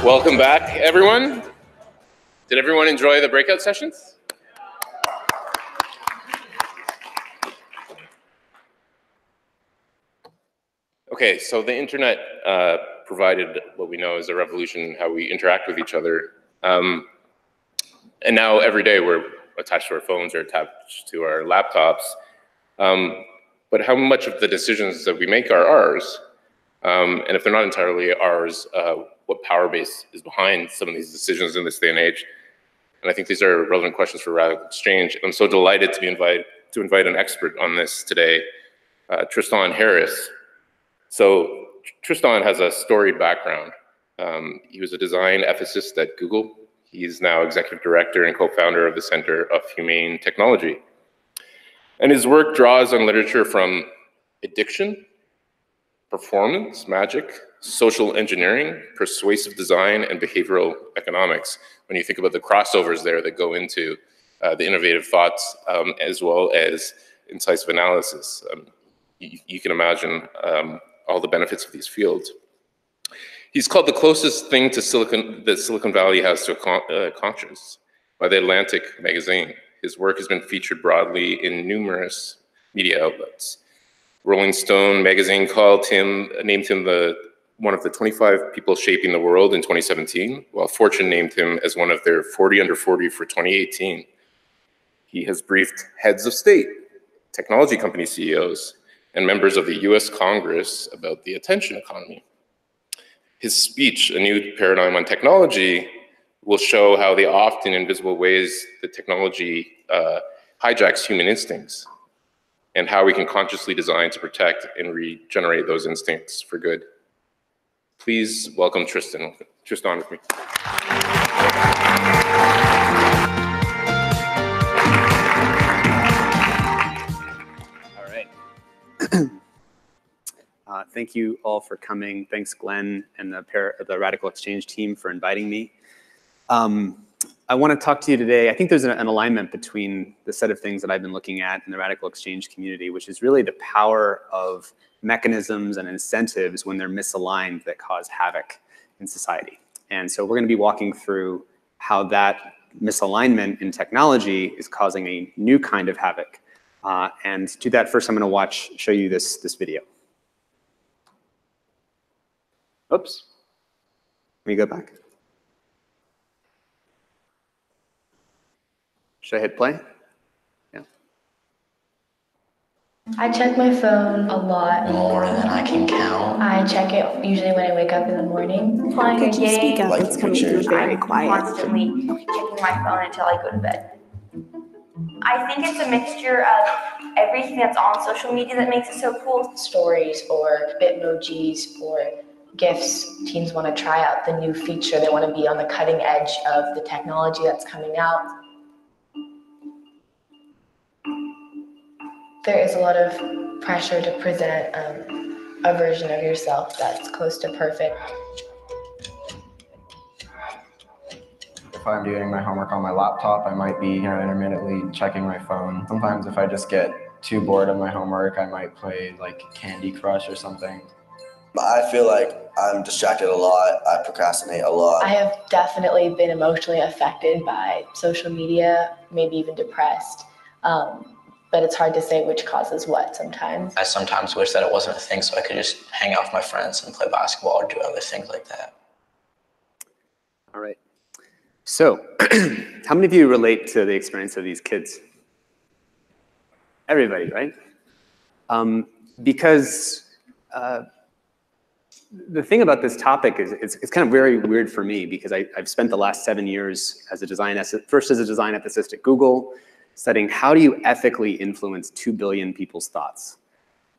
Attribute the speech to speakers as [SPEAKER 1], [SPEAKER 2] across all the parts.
[SPEAKER 1] Welcome back, everyone. Did everyone enjoy the breakout sessions? Okay, so the internet provided what we know is a revolution in how we interact with each other. And now every day we're attached to our phones or attached to our laptops. But how much of the decisions that we make are ours? And if they're not entirely ours, what power base is behind some of these decisions in this day and age? And I think these are relevant questions for Radical Exchange. I'm so delighted to invite an expert on this today, Tristan Harris. So Tristan has a storied background. He was a design ethicist at Google. He's now executive director and co-founder of the Center of Humane Technology. And his work draws on literature from addiction, performance, magic, social engineering, persuasive design, and behavioral economics. When you think about the crossovers there that go into the innovative thoughts as well as incisive analysis, you can imagine all the benefits of these fields. He's called the closest thing to Silicon Valley has to a conscience by the Atlantic magazine. His work has been featured broadly in numerous media outlets. Rolling Stone magazine named him one of the 25 people shaping the world in 2017, while Fortune named him as one of their 40 under 40 for 2018. He has briefed heads of state, technology company CEOs, and members of the US Congress about the attention economy. His speech, A New Paradigm on Technology, will show how the often invisible ways that technology hijacks human instincts and how we can consciously design to protect and regenerate those instincts for good. Please welcome Tristan with me.
[SPEAKER 2] All right. Thank you all for coming. Thanks, Glenn and the Radical Exchange team for inviting me. I want to talk to you today. I think there's an alignment between the set of things that I've been looking at in the Radical Exchange community, which is really the power of mechanisms and incentives when they're misaligned that cause havoc in society. And so we're going to be walking through how that misalignment in technology is causing a new kind of havoc. And to do that, first I'm going to show you this video. Oops. Let me go back. Should I hit play? Yeah.
[SPEAKER 3] I check my phone a lot.
[SPEAKER 4] More than I can count.
[SPEAKER 3] I check it usually when I wake up in the morning.
[SPEAKER 5] Playing a game.
[SPEAKER 6] Speak up, it's coming through very quiet.
[SPEAKER 3] I'm constantly checking my phone until I go to bed. I think it's a mixture of everything that's on social media that makes it so cool. Stories or Bitmojis or GIFs. Teens want to try out the new feature. They want to be on the cutting edge of the technology that's coming out. There is a lot of pressure to present a version of yourself that's close to perfect.
[SPEAKER 4] If I'm doing my homework on my laptop, I might be intermittently checking my phone. Sometimes if I just get too bored of my homework, I might play like Candy Crush or something.
[SPEAKER 7] I feel like I'm distracted a lot. I procrastinate a lot.
[SPEAKER 3] I have definitely been emotionally affected by social media, maybe even depressed. But it's hard to say which causes what sometimes.
[SPEAKER 8] I sometimes wish that it wasn't a thing so I could just hang out with my friends and play basketball or do other things like that.
[SPEAKER 2] All right. So, how many of you relate to the experience of these kids? Everybody, right? Because the thing about this topic is it's kind of very weird for me because I've spent the last 7 years as a design ethicist at Google, studying how do you ethically influence 2 billion people's thoughts.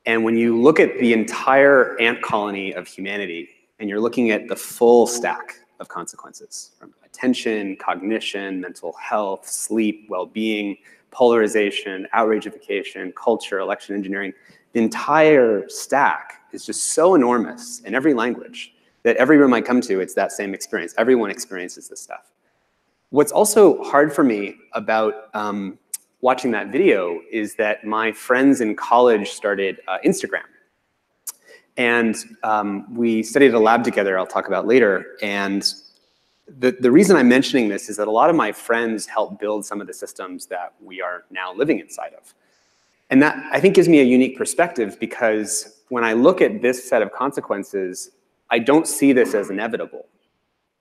[SPEAKER 2] And when you look at the entire ant colony of humanity, and you're looking at the full stack of consequences, from attention, cognition, mental health, sleep, well-being, polarization, outragification, culture, election engineering, the entire stack is just so enormous in every language that every room I come to, it's that same experience. Everyone experiences this stuff. What's also hard for me about watching that video is that my friends in college started Instagram. And we studied at a lab together, I'll talk about later. And the reason I'm mentioning this is that a lot of my friends helped build some of the systems that we are now living inside of. And that, I think, gives me a unique perspective, because when I look at this set of consequences, I don't see this as inevitable.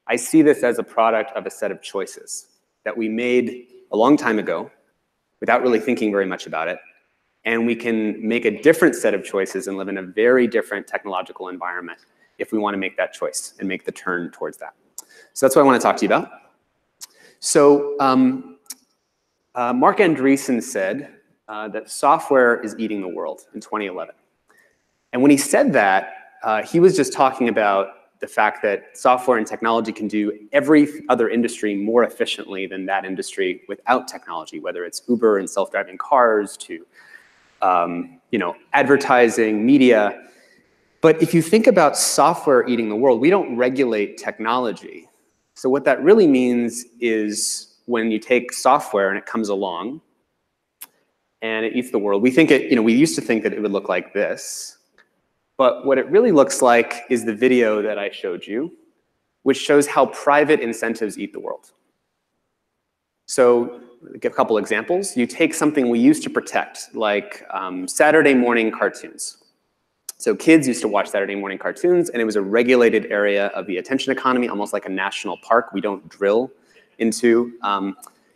[SPEAKER 2] I see this as a product of a set of choices that we made a long time ago without really thinking very much about it. And we can make a different set of choices and live in a very different technological environment if we want to make that choice and make the turn towards that. So that's what I want to talk to you about. So Marc Andreessen said that software is eating the world in 2011. And when he said that, he was just talking about the fact that software and technology can do every other industry more efficiently than that industry without technology, whether it's Uber and self-driving cars to advertising, media. But if you think about software eating the world, we don't regulate technology. So what that really means is when you take software and it comes along and it eats the world, we think we used to think that it would look like this. But what it really looks like is the video that I showed you, which shows how private incentives eat the world. So I'll give a couple examples. You take something we used to protect, like Saturday morning cartoons. So kids used to watch Saturday morning cartoons, and it was a regulated area of the attention economy, almost like a national park. We don't drill into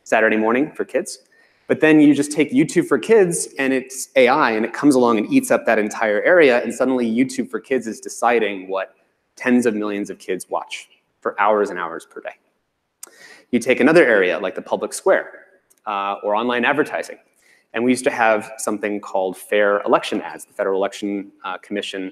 [SPEAKER 2] Saturday morning for kids. But then you just take YouTube for Kids, and it's AI, and it comes along and eats up that entire area, and suddenly YouTube for Kids is deciding what tens of millions of kids watch for hours and hours per day. You take another area, like the public square, or online advertising. And we used to have something called fair election ads. The Federal Election Commission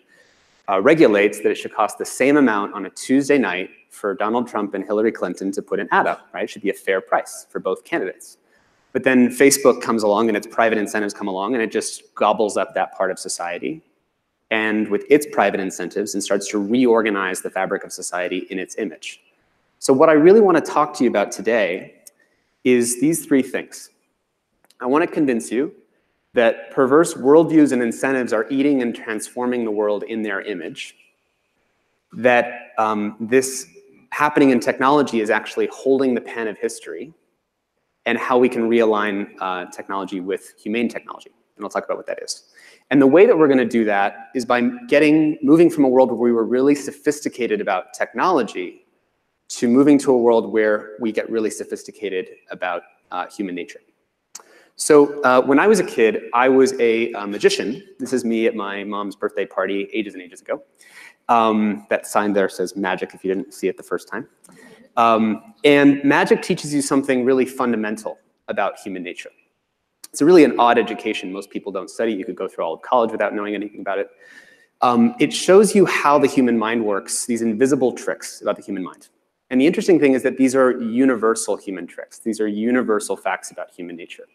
[SPEAKER 2] regulates that it should cost the same amount on a Tuesday night for Donald Trump and Hillary Clinton to put an ad up, right? It should be a fair price for both candidates. But then Facebook comes along and its private incentives come along and it just gobbles up that part of society and with its private incentives and starts to reorganize the fabric of society in its image. So what I really want to talk to you about today is these three things. I want to convince you that perverse worldviews and incentives are eating and transforming the world in their image, that this happening in technology is actually holding the pen of history, and how we can realign technology with humane technology. And I'll talk about what that is. And the way that we're going to do that is by moving from a world where we were really sophisticated about technology to moving to a world where we get really sophisticated about human nature. So when I was a kid, I was a magician. This is me at my mom's birthday party ages and ages ago. That sign there says magic if you didn't see it the first time. And magic teaches you something really fundamental about human nature. It's really an odd education. Most people don't study. You could go through all of college without knowing anything about it. It shows you how the human mind works, these invisible tricks about the human mind. And the interesting thing is that these are universal human tricks. These are universal facts about human nature.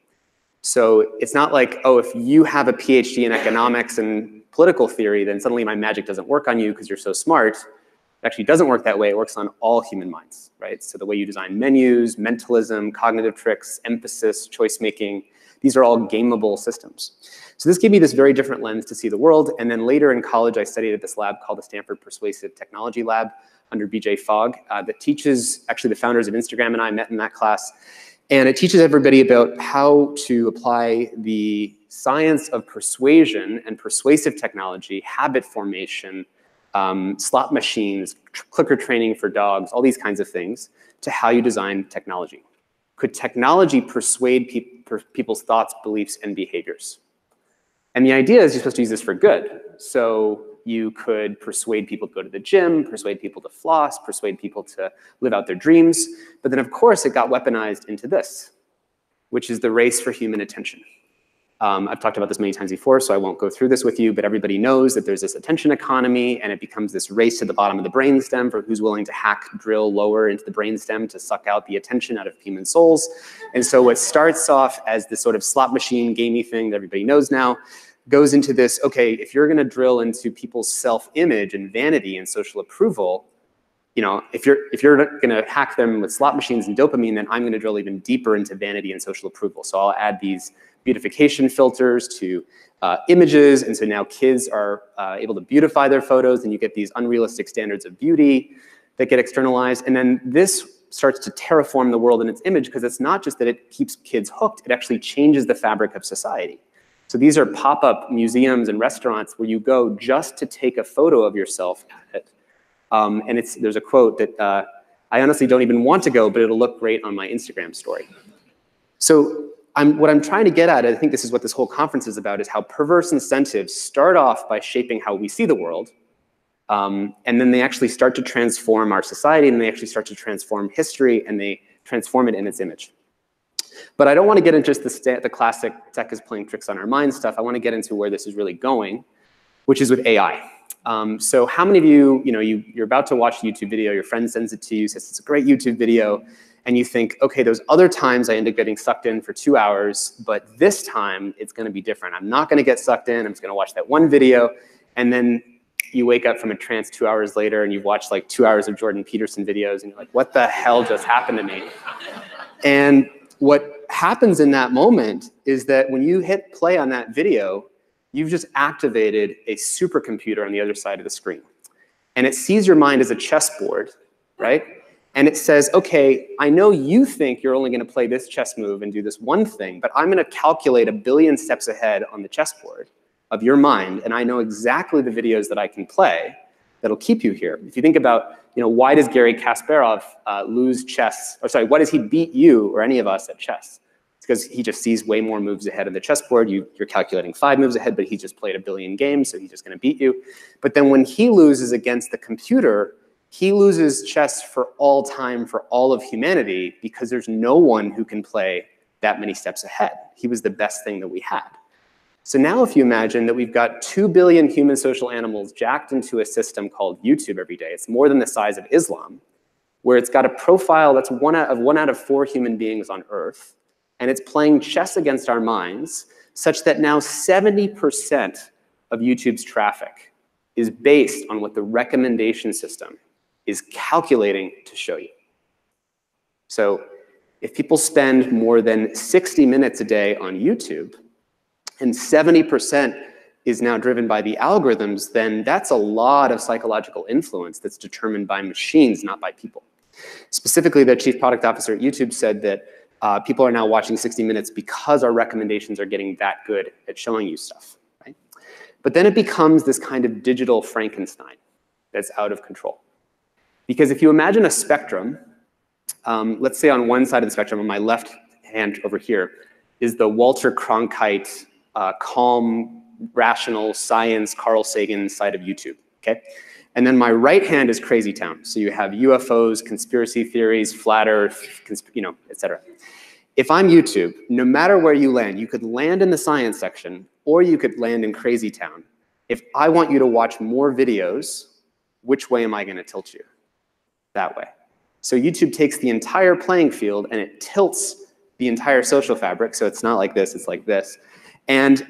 [SPEAKER 2] So it's not like, oh, if you have a PhD in economics and political theory, then suddenly my magic doesn't work on you because you're so smart. It actually doesn't work that way. It works on all human minds, right? So the way you design menus, mentalism, cognitive tricks, emphasis, choice making, these are all gameable systems. So this gave me this very different lens to see the world. And then later in college, I studied at this lab called the Stanford Persuasive Technology Lab under BJ Fogg that teaches, actually the founders of Instagram and I met in that class. And it teaches everybody about how to apply the science of persuasion and persuasive technology, habit formation, slot machines, clicker training for dogs, all these kinds of things, to how you design technology. Could technology persuade people's thoughts, beliefs, and behaviors? And the idea is you're supposed to use this for good. So you could persuade people to go to the gym, persuade people to floss, persuade people to live out their dreams. But then, of course, it got weaponized into this, which is the race for human attention. I've talked about this many times before, so I won't go through this with you, but everybody knows that there's this attention economy, and it becomes this race to the bottom of the brainstem for who's willing to drill lower into the brainstem to suck out the attention out of human souls. And so what starts off as this sort of slot machine gamey thing that everybody knows now goes into this, okay, if you're gonna drill into people's self-image and vanity and social approval, if you're gonna hack them with slot machines and dopamine, then I'm gonna drill even deeper into vanity and social approval. So I'll add these beautification filters to images, and so now kids are able to beautify their photos, and you get these unrealistic standards of beauty. that get externalized. And then this starts to terraform the world in its image, because it's not just that it keeps kids hooked, it actually changes the fabric of society. So these are pop-up museums and restaurants where you go just to take a photo of yourself at it. And there's a quote that I honestly don't even want to go, but it'll look great on my Instagram story. So what I'm trying to get at, I think this is what this whole conference is about, is how perverse incentives start off by shaping how we see the world, and then they actually start to transform our society, and they actually start to transform history, and they transform it in its image. But I don't want to get into just the classic tech is playing tricks on our minds stuff. I want to get into where this is really going, which is with AI. So how many of you, you're about to watch a YouTube video, your friend sends it to you, says it's a great YouTube video, and you think, okay, those other times I end up getting sucked in for 2 hours, but this time it's going to be different. I'm not going to get sucked in. I'm just going to watch that one video, and then you wake up from a trance 2 hours later, and you've watched like 2 hours of Jordan Peterson videos, and you're like, what the hell just happened to me? And what happens in that moment is that when you hit play on that video, you've just activated a supercomputer on the other side of the screen. And it sees your mind as a chessboard, right? And it says, okay, I know you think you're only going to play this chess move and do this one thing, but I'm going to calculate 1 billion steps ahead on the chessboard of your mind, and I know exactly the videos that I can play that'll keep you here. If you think about, why does Garry Kasparov lose chess? Or sorry, why does he beat you or any of us at chess? It's because he just sees way more moves ahead of the chessboard. You're calculating 5 moves ahead, but he just played 1 billion games, so he's just going to beat you. But then when he loses against the computer, he loses chess for all time, for all of humanity, because there's no one who can play that many steps ahead. He was the best thing that we had. So now if you imagine that we've got 2 billion human social animals jacked into a system called YouTube every day, it's more than the size of Islam, where it's got a profile that's one out of 4 human beings on Earth, and it's playing chess against our minds, such that now 70% of YouTube's traffic is based on what the recommendation system is calculating to show you. So if people spend more than 60 minutes a day on YouTube, and 70% is now driven by the algorithms, then that's a lot of psychological influence that's determined by machines, not by people. Specifically, the chief product officer at YouTube said that people are now watching 60 Minutes because our recommendations are getting that good at showing you stuff, right? But then it becomes this kind of digital Frankenstein that's out of control. Because if you imagine a spectrum, let's say on one side of the spectrum, on my left hand over here, is the Walter Cronkite, calm, rational, science, Carl Sagan side of YouTube, okay? And then my right hand is Crazy Town. So you have UFOs, conspiracy theories, flat Earth, et cetera. If I'm YouTube, no matter where you land, you could land in the science section, or you could land in Crazy Town. If I want you to watch more videos, which way am I going to tilt you? That way. So YouTube takes the entire playing field and it tilts the entire social fabric. So it's not like this, it's like this. And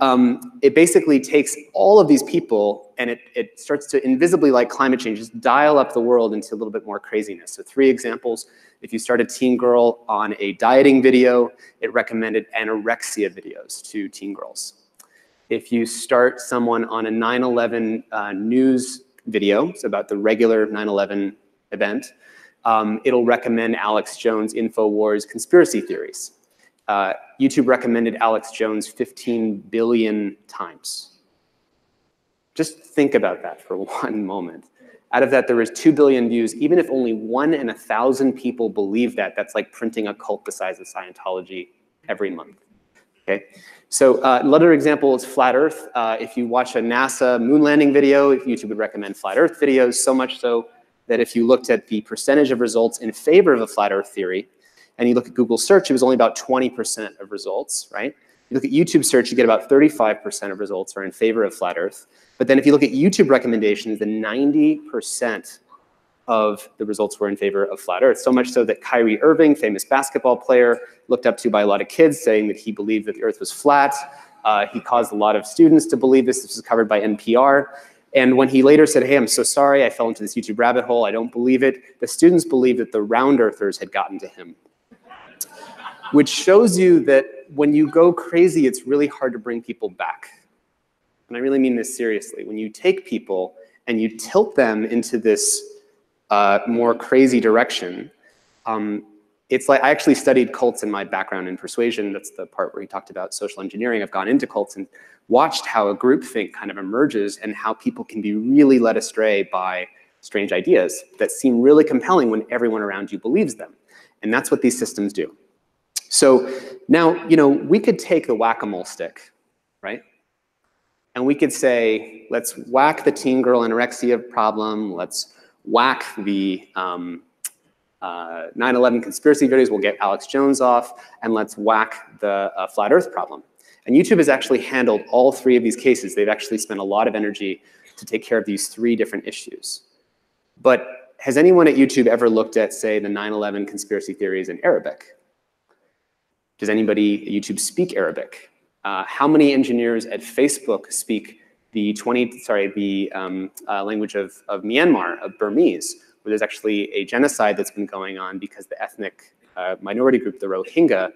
[SPEAKER 2] it basically takes all of these people and it starts to invisibly, like climate change, just dial up the world into a little bit more craziness. So 3 examples. If you start a teen girl on a dieting video, it recommended anorexia videos to teen girls. If you start someone on a 9/11 news video, it's about the regular 9/11 event, it'll recommend Alex Jones InfoWars conspiracy theories. YouTube recommended Alex Jones 15 billion times. Just think about that for one moment. Out of that, there was 2 billion views. Even if only 1 in 1,000 people believe that, that's like printing a cult the size of Scientology every month. Okay. So another example is Flat Earth. If you watch a NASA moon landing video, YouTube would recommend Flat Earth videos, so much so that if you looked at the percentage of results in favor of a Flat Earth theory, and you look at Google search, it was only about 20% of results, right? You look at YouTube search, you get about 35% of results are in favor of Flat Earth. But then if you look at YouTube recommendations, then 90% of the results were in favor of Flat Earth. So much so that Kyrie Irving, famous basketball player, looked up to by a lot of kids, saying that he believed that the Earth was flat. He caused a lot of students to believe this. This was covered by NPR. And when he later said, hey, I'm so sorry, I fell into this YouTube rabbit hole, I don't believe it, the students believed that the round earthers had gotten to him. Which shows you that when you go crazy, it's really hard to bring people back. And I really mean this seriously. When you take people and you tilt them into this more crazy direction, it's like, I actually studied cults in my background in persuasion. That's the part where he talked about social engineering. I've gone into cults and watched how a groupthink kind of emerges and how people can be really led astray by strange ideas that seem really compelling when everyone around you believes them. And that's what these systems do. So now, we could take the whack-a-mole stick, right? And we could say, let's whack the teen girl anorexia problem. Let's whack the 9/11 conspiracy videos. We'll get Alex Jones off. And let's whack the flat Earth problem. And YouTube has actually handled all three of these cases. They've actually spent a lot of energy to take care of these three different issues. But has anyone at YouTube ever looked at, say, the 9/11 conspiracy theories in Arabic? Does anybody at YouTube speak Arabic? How many engineers at Facebook speak the language of Myanmar, of Burmese, where there's actually a genocide that's been going on because the ethnic minority group, the Rohingya,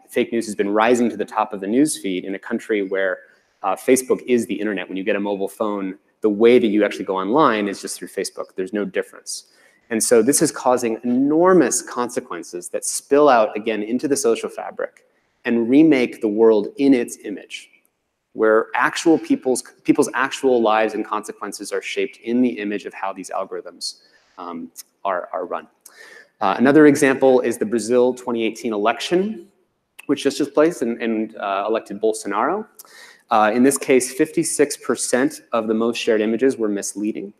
[SPEAKER 2] fake news has been rising to the top of the news feed in a country where Facebook is the internet. When you get a mobile phone, the way that you actually go online is just through Facebook. There's no difference. And so this is causing enormous consequences that spill out again into the social fabric and remake the world in its image, where actual people's actual lives and consequences are shaped in the image of how these algorithms are run. Another example is the Brazil 2018 election, which just took place and elected Bolsonaro. In this case, 56% of the most shared images were misleading,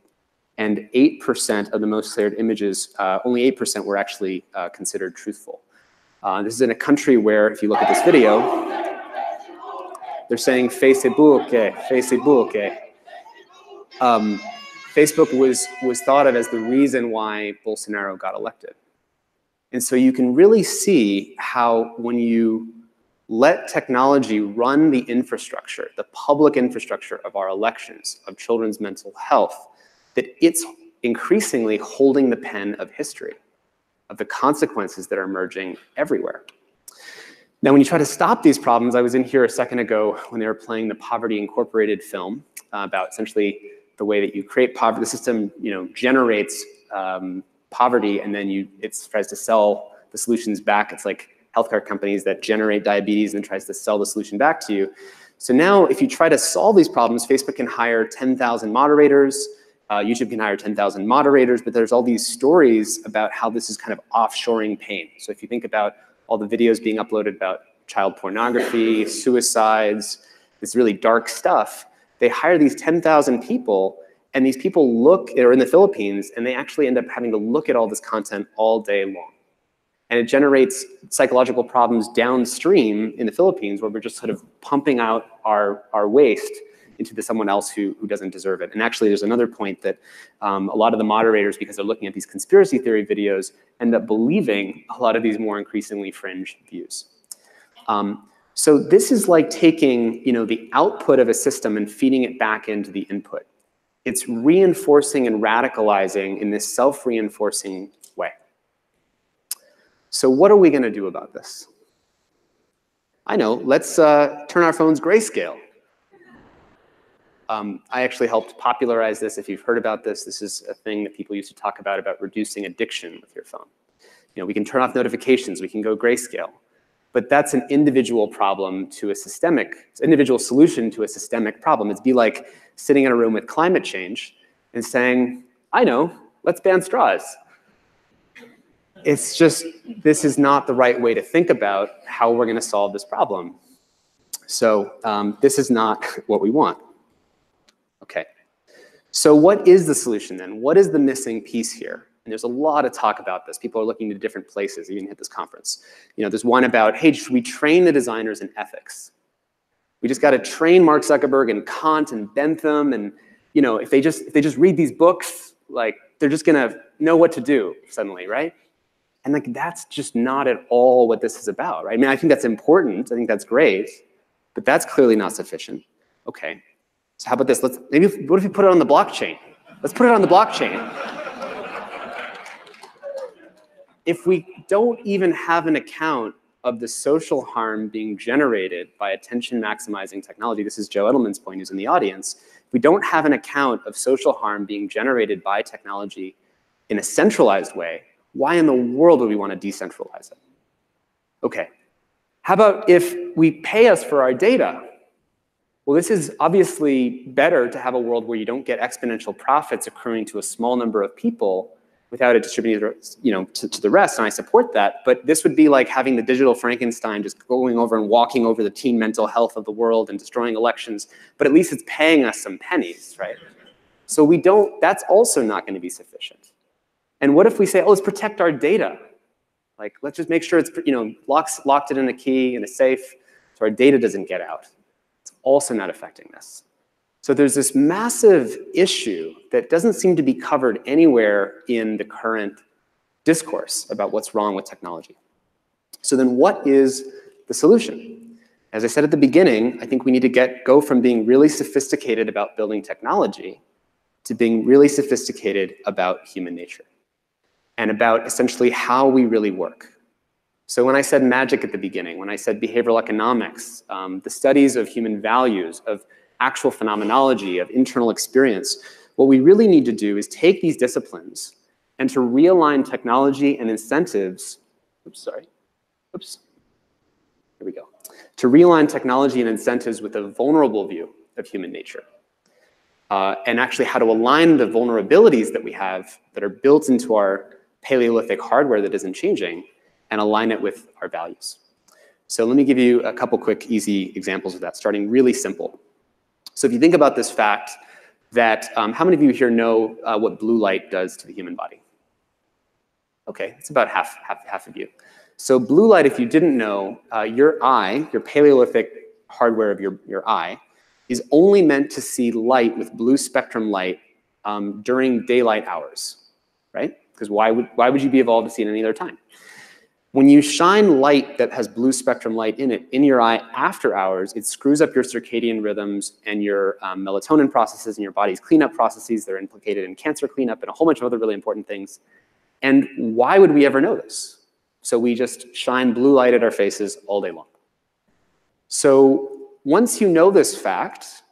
[SPEAKER 2] and 8% of the most shared images, only 8% were actually considered truthful. This is in a country where, if you look at this video, they're saying Facebook, Facebook. Facebook was thought of as the reason why Bolsonaro got elected. And so you can really see how when you let technology run the infrastructure, the public infrastructure of our elections, of children's mental health, that it's increasingly holding the pen of history, of the consequences that are emerging everywhere. Now, when you try to stop these problems, I was in here a second ago when they were playing the Poverty Incorporated film about essentially the way that you create poverty. The system, generates poverty, and then it tries to sell the solutions back. It's like healthcare companies that generate diabetes and tries to sell the solution back to you. So now, if you try to solve these problems, Facebook can hire 10,000 moderators. YouTube can hire 10,000 moderators, but there's all these stories about how this is kind of offshoring pain. So if you think about all the videos being uploaded about child pornography, suicides, this really dark stuff, they hire these 10,000 people, and these people they're in the Philippines, and they actually end up having to look at all this content all day long. And it generates psychological problems downstream in the Philippines, where we're just sort of pumping out our waste into someone else who doesn't deserve it. And actually, there's another point that a lot of the moderators, because they're looking at these conspiracy theory videos, end up believing a lot of these more increasingly fringe views. So this is like taking the output of a system and feeding it back into the input. It's reinforcing and radicalizing in this self-reinforcing way. So what are we going to do about this? I know, let's turn our phones grayscale. I actually helped popularize this. If you've heard about this, this is a thing that people used to talk about reducing addiction with your phone. We can turn off notifications, we can go grayscale. But that's an individual problem to a individual solution to a systemic problem. It'd be like sitting in a room with climate change and saying, I know, let's ban straws. It's just, this is not the right way to think about how we're going to solve this problem. So this is not what we want. Okay, so what is the solution then? What is the missing piece here? And there's a lot of talk about this. People are looking to different places, even at this conference. There's one about, hey, should we train the designers in ethics? We just got to train Mark Zuckerberg and Kant and Bentham, and if they just read these books, like they're just gonna know what to do suddenly, right? And like that's just not at all what this is about, right? I mean, I think that's important. I think that's great, but that's clearly not sufficient. Okay. So how about this? What if we put it on the blockchain? Let's put it on the blockchain. If we don't even have an account of the social harm being generated by attention maximizing technology, this is Joe Edelman's point, who's in the audience, if we don't have an account of social harm being generated by technology in a centralized way, why in the world would we want to decentralize it? Okay, how about if we pay us for our data? Well, this is obviously better to have a world where you don't get exponential profits accruing to a small number of people without it distributing, to the rest, and I support that. But this would be like having the digital Frankenstein just going over and walking over the teen mental health of the world and destroying elections. But at least it's paying us some pennies, right? So we don't. That's also not going to be sufficient. And what if we say, oh, let's protect our data? Like, let's just make sure it's locked it in a key in a safe, so our data doesn't get out. It's also not affecting this. So there's this massive issue that doesn't seem to be covered anywhere in the current discourse about what's wrong with technology. So then what is the solution? As I said at the beginning, I think we need to go from being really sophisticated about building technology to being really sophisticated about human nature and about essentially how we really work. So when I said magic at the beginning, when I said behavioral economics, the studies of human values, of actual phenomenology, of internal experience, what we really need to do is take these disciplines and to realign technology and incentives, here we go, to realign technology and incentives with a vulnerable view of human nature. And actually how to align the vulnerabilities that we have that are built into our Paleolithic hardware that isn't changing and align it with our values. So let me give you a couple quick, easy examples of that, starting really simple. So if you think about this fact that, how many of you here know what blue light does to the human body? Okay, it's about half of you. So blue light, if you didn't know, your eye, your Paleolithic hardware of your eye, is only meant to see light with blue spectrum light during daylight hours, right? Because why would you be evolved to see it any other time? When you shine light that has blue spectrum light in it in your eye after hours, it screws up your circadian rhythms and your melatonin processes and your body's cleanup processes. They're implicated in cancer cleanup and a whole bunch of other really important things. And why would we ever know this? So we just shine blue light at our faces all day long. So once you know this fact,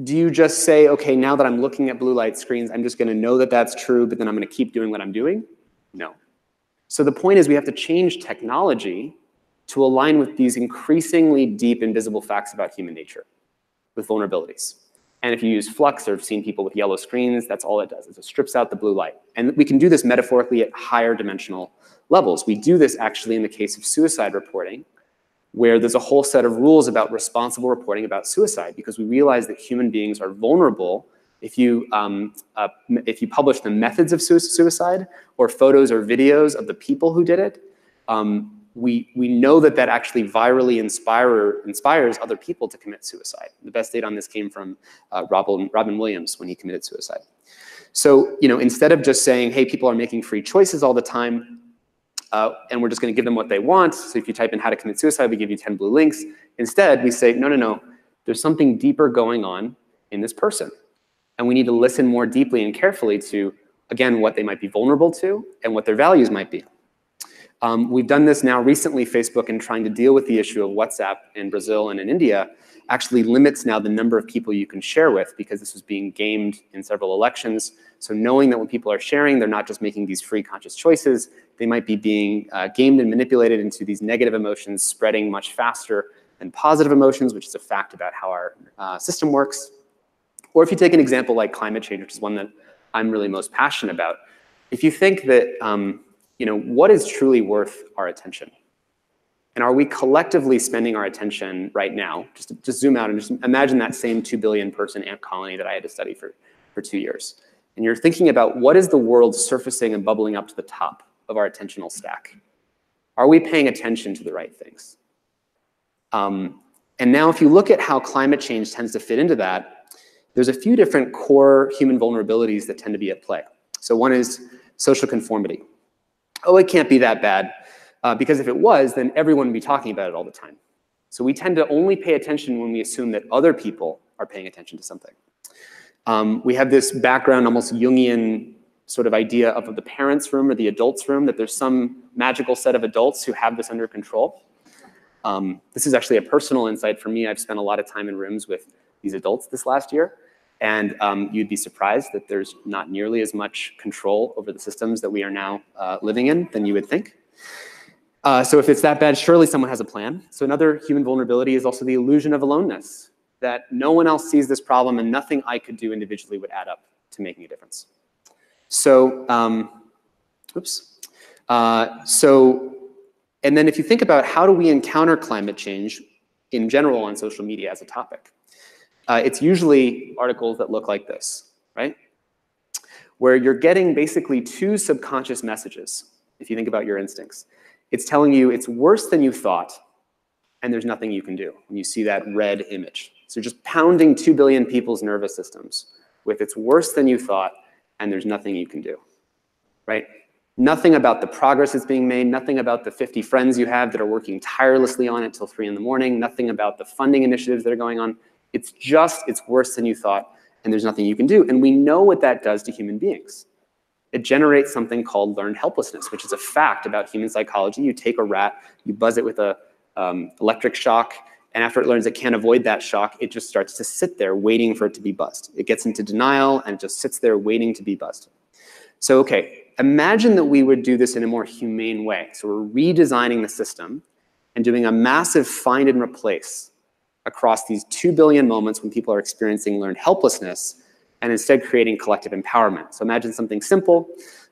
[SPEAKER 2] do you just say, okay, now that I'm looking at blue light screens, I'm just going to know that that's true, but then I'm going to keep doing what I'm doing? No. So the point is we have to change technology to align with these increasingly deep, invisible facts about human nature with vulnerabilities. And if you use Flux or have seen people with yellow screens, that's all it does, is it strips out the blue light. And we can do this metaphorically at higher dimensional levels. We do this actually in the case of suicide reporting, where there's a whole set of rules about responsible reporting about suicide, because we realize that human beings are vulnerable. If you publish the methods of suicide or photos or videos of the people who did it, we know that actually virally inspires other people to commit suicide. The best data on this came from Robin Williams when he committed suicide. So instead of just saying, hey, people are making free choices all the time, and we're just going to give them what they want. So if you type in how to commit suicide, we give you 10 blue links. Instead, we say, no, there's something deeper going on in this person. And we need to listen more deeply and carefully to, again, what they might be vulnerable to and what their values might be. We've done this now recently, Facebook, in trying to deal with the issue of WhatsApp in Brazil and in India, actually limits now the number of people you can share with, because this was being gamed in several elections. So knowing that when people are sharing, they're not just making these free conscious choices, they might be being gamed and manipulated into these negative emotions spreading much faster than positive emotions, which is a fact about how our system works. Or if you take an example like climate change, which is one that I'm really most passionate about, if you think that, what is truly worth our attention? And are we collectively spending our attention right now, just zoom out and just imagine that same 2 billion person ant colony that I had to study for 2 years. And you're thinking about what is the world surfacing and bubbling up to the top of our attentional stack? Are we paying attention to the right things? And now if you look at how climate change tends to fit into that, there's a few different core human vulnerabilities that tend to be at play. So one is social conformity. Oh, it can't be that bad, because if it was, then everyone would be talking about it all the time. So we tend to only pay attention when we assume that other people are paying attention to something. We have this background, almost Jungian sort of idea of the parents' room or the adults' room, that there's some magical set of adults who have this under control. This is actually a personal insight for me. I've spent a lot of time in rooms with these adults this last year. And you'd be surprised that there's not nearly as much control over the systems that we are now living in than you would think. So if it's that bad, surely someone has a plan. So another human vulnerability is also the illusion of aloneness, that no one else sees this problem and nothing I could do individually would add up to making a difference. So, and then if you think about how do we encounter climate change in general on social media as a topic, it's usually articles that look like this, right? Where you're getting basically two subconscious messages, if you think about your instincts. It's telling you it's worse than you thought, and there's nothing you can do when you see that red image. So just pounding 2 billion people's nervous systems with it's worse than you thought, and there's nothing you can do, right? Nothing about the progress that's being made, nothing about the 50 friends you have that are working tirelessly on it till 3 in the morning, nothing about the funding initiatives that are going on. It's just, it's worse than you thought, and there's nothing you can do. And we know what that does to human beings. It generates something called learned helplessness, which is a fact about human psychology. You take a rat, you buzz it with a electric shock, and after it learns it can't avoid that shock, it just starts to sit there waiting for it to be buzzed. It gets into denial and it just sits there waiting to be buzzed. So, okay, imagine that we would do this in a more humane way. So we're redesigning the system and doing a massive find and replace across these 2 billion moments when people are experiencing learned helplessness, and instead creating collective empowerment. So imagine something simple,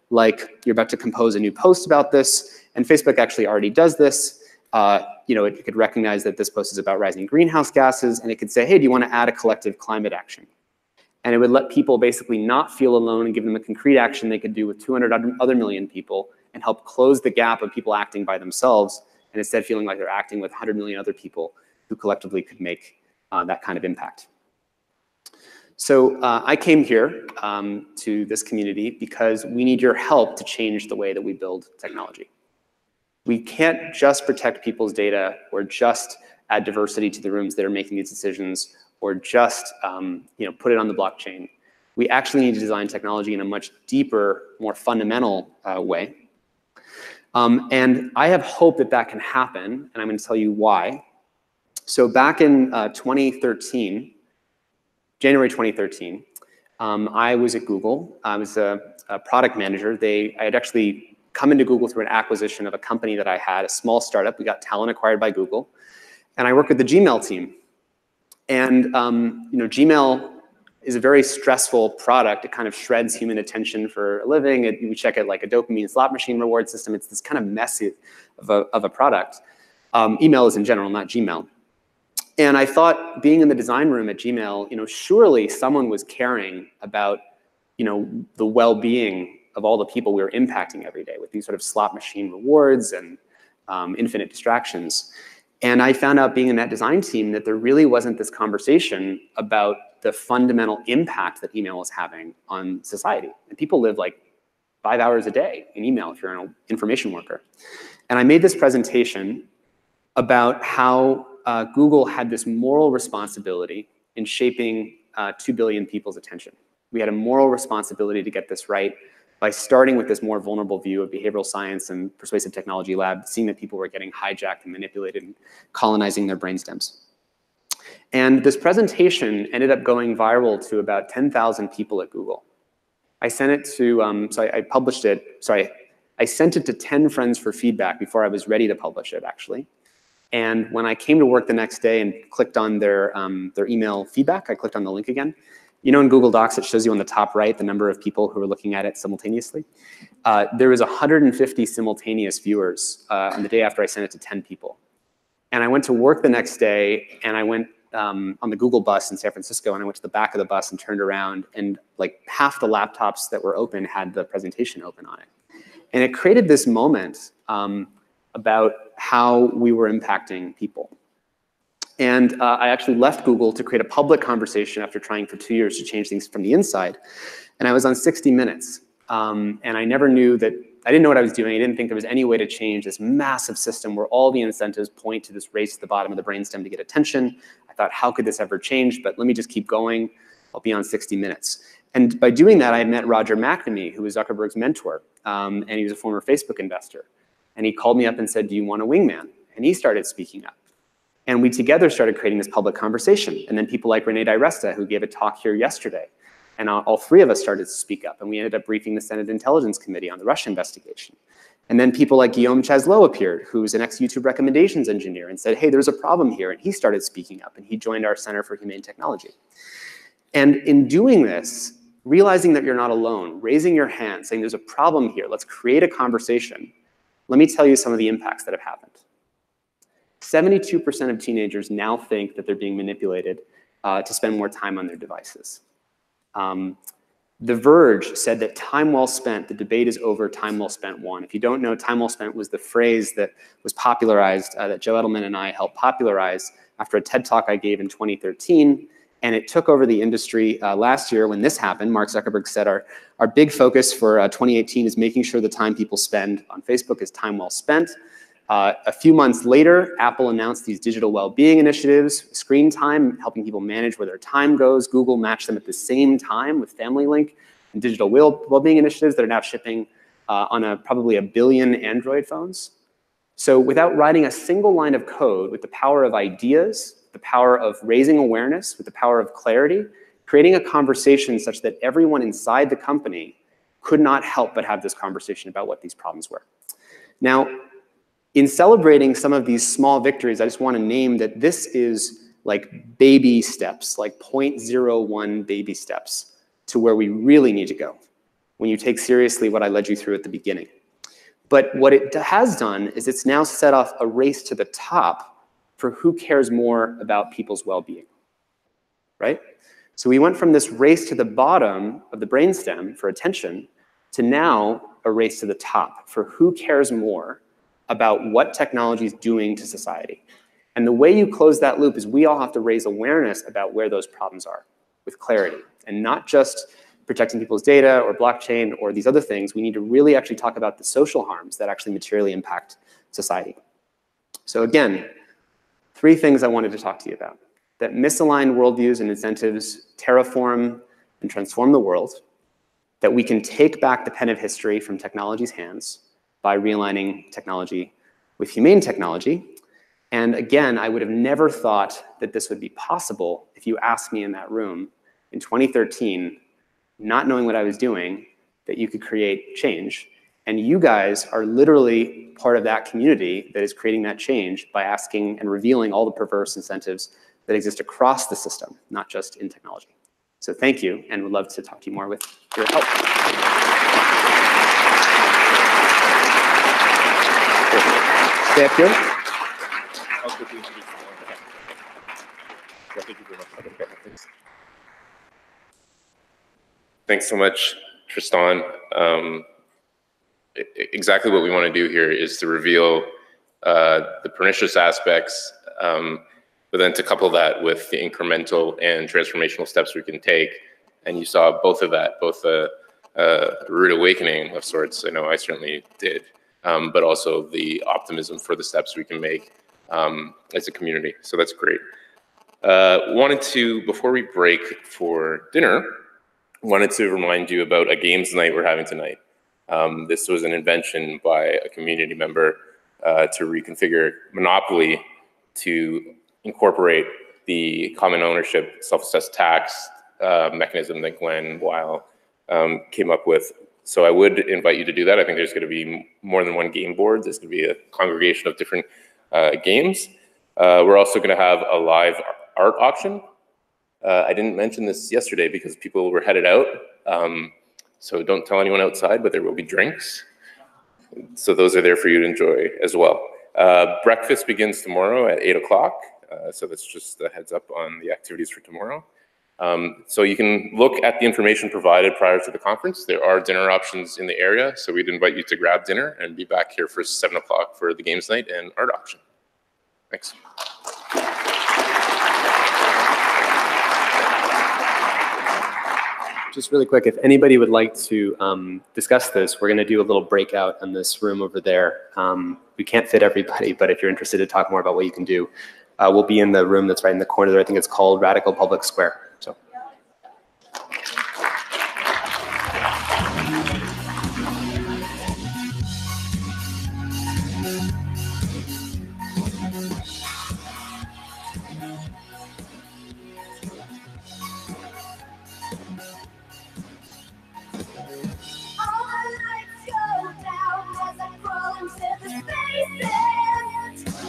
[SPEAKER 2] like you're about to compose a new post about this, and Facebook actually already does this. It could recognize that this post is about rising greenhouse gases, and it could say, hey, do you want to add a collective climate action? And it would let people basically not feel alone and give them a concrete action they could do with 200 other million people and help close the gap of people acting by themselves, and instead feeling like they're acting with 100 million other people who collectively could make that kind of impact. So I came here to this community because we need your help to change the way that we build technology. We can't just protect people's data or just add diversity to the rooms that are making these decisions or just put it on the blockchain. We actually need to design technology in a much deeper, more fundamental way. And I have hope that that can happen, and I'm going to tell you why. So back in 2013, January 2013, I was at Google. I was a product manager. I had actually come into Google through an acquisition of a company that I had, a small startup. We got talent acquired by Google. And I worked with the Gmail team. And Gmail is a very stressful product. It kind of shreds human attention for a living. We check it like a dopamine slot machine reward system. It's this kind of messy of a product. Email is in general, not Gmail. And I thought, being in the design room at Gmail, surely someone was caring about, the well-being of all the people we were impacting every day with these sort of slot machine rewards and infinite distractions. And I found out, being in that design team, that there really wasn't this conversation about the fundamental impact that email is having on society. And people live like 5 hours a day in email if you're an information worker. And I made this presentation about how Google had this moral responsibility in shaping 2 billion people's attention. We had a moral responsibility to get this right by starting with this more vulnerable view of behavioral science and persuasive technology lab, seeing that people were getting hijacked and manipulated and colonizing their brainstems. And this presentation ended up going viral to about 10,000 people at Google. I sent it to, I published it, I sent it to 10 friends for feedback before I was ready to publish it, actually. And when I came to work the next day and clicked on their email feedback, I clicked on the link again. In Google Docs, it shows you on the top right the number of people who are looking at it simultaneously. There was 150 simultaneous viewers on the day after I sent it to 10 people. And I went to work the next day, and I went on the Google bus in San Francisco, and I went to the back of the bus and turned around, and like half the laptops that were open had the presentation open on it. And it created this moment about how we were impacting people. And I actually left Google to create a public conversation after trying for 2 years to change things from the inside. And I was on 60 Minutes. And I never knew that, I didn't know what I was doing. I didn't think there was any way to change this massive system where all the incentives point to this race to the bottom of the brainstem to get attention. I thought, how could this ever change? But let me just keep going. I'll be on 60 Minutes. And by doing that, I met Roger McNamee, who was Zuckerberg's mentor. And he was a former Facebook investor. And he called me up and said, do you want a wingman? And he started speaking up. And we together started creating this public conversation. And then people like Renee DiResta, who gave a talk here yesterday, and all three of us started to speak up. And we ended up briefing the Senate Intelligence Committee on the Russia investigation. And then people like Guillaume Chaslot appeared, who's an ex-YouTube recommendations engineer, and said, hey, there's a problem here. And he started speaking up, and he joined our Center for Humane Technology. And in doing this, realizing that you're not alone, raising your hand, saying there's a problem here, let's create a conversation, let me tell you some of the impacts that have happened. 72% of teenagers now think that they're being manipulated to spend more time on their devices. The Verge said that time well spent, the debate is over, time well spent won. If you don't know, time well spent was the phrase that was popularized, that Joe Edelman and I helped popularize after a TED Talk I gave in 2013. And it took over the industry last year when this happened. Mark Zuckerberg said our big focus for 2018 is making sure the time people spend on Facebook is time well spent. A few months later, Apple announced these digital well-being initiatives, screen time, helping people manage where their time goes. Google matched them at the same time with Family Link and digital well-being initiatives that are now shipping on probably 1 billion Android phones. So without writing a single line of code, with the power of ideas, the power of raising awareness, with the power of clarity, creating a conversation such that everyone inside the company could not help but have this conversation about what these problems were. Now, in celebrating some of these small victories, I just want to name that this is like baby steps, like 0.01 baby steps to where we really need to go when you take seriously what I led you through at the beginning. But what it has done is it's now set off a race to the top for who cares more about people's well-being, right? So we went from this race to the bottom of the brainstem for attention to now a race to the top for who cares more about what technology is doing to society. And the way you close that loop is we all have to raise awareness about where those problems are with clarity, and not just protecting people's data or blockchain or these other things. We need to really actually talk about the social harms that actually materially impact society. So again, 3 things I wanted to talk to you about: that misaligned worldviews and incentives terraform and transform the world, that we can take back the pen of history from technology's hands by realigning technology with humane technology. And again, I would have never thought that this would be possible if you asked me in that room in 2013, not knowing what I was doing, that you could create change. And you guys are literally part of that community that is creating that change by asking and revealing all the perverse incentives that exist across the system, not just in technology. So thank you, and would love to talk to you more with your help. Stay up here.
[SPEAKER 1] I'll quickly introduce you. Yeah, thank you very much. Okay, thanks. Thanks so much, Tristan. Exactly what we want to do here is to reveal the pernicious aspects, but then to couple that with the incremental and transformational steps we can take. And you saw both of that, both a rude awakening of sorts. I know I certainly did. But also the optimism for the steps we can make as a community. So that's great. Wanted to, before we break for dinner, wanted to remind you about a games night we're having tonight. This was an invention by a community member to reconfigure Monopoly to incorporate the common ownership self-assessed tax mechanism that Glenn Weil came up with. So I would invite you to do that. I think there's going to be more than one game board. There's going to be a congregation of different games. We're also going to have a live art auction. I didn't mention this yesterday because people were headed out. So don't tell anyone outside, but there will be drinks. So those are there for you to enjoy as well. Breakfast begins tomorrow at 8 o'clock. So that's just a heads up on the activities for tomorrow. So you can look at the information provided prior to the conference. There are dinner options in the area, so we'd invite you to grab dinner and be back here for 7 o'clock for the games night and art auction. Thanks.
[SPEAKER 2] Just really quick, if anybody would like to discuss this, we're going to do a little breakout in this room over there. We can't fit everybody, but if you're interested to talk more about what you can do, we'll be in the room that's right in the corner there. I think it's called Radical Public Square. So.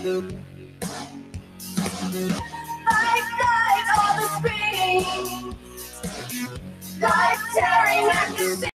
[SPEAKER 5] Life guides on the screen. Life tearing at the